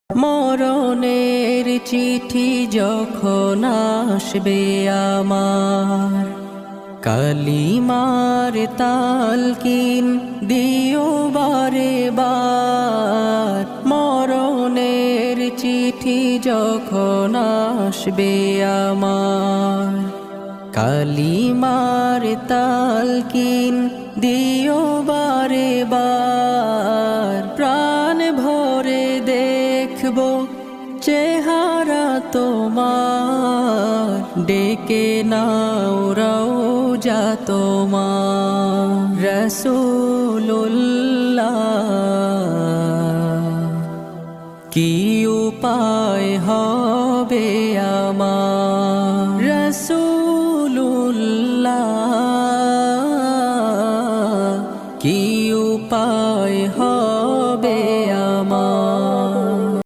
মরণের চিঠি যখন আসবে আমার, কালিমার তালকিন দিও বারে বার। মরণের চিঠি যখন আসবে আমার, কালিমার তালকিন দিও বারে বার। প্রাণ ভরে দেখব চেহারা তোমার, ডেকে নাও রওজা তোমার। রাসূলুল্লাহ কি উপায় হবে আমার, রাসূল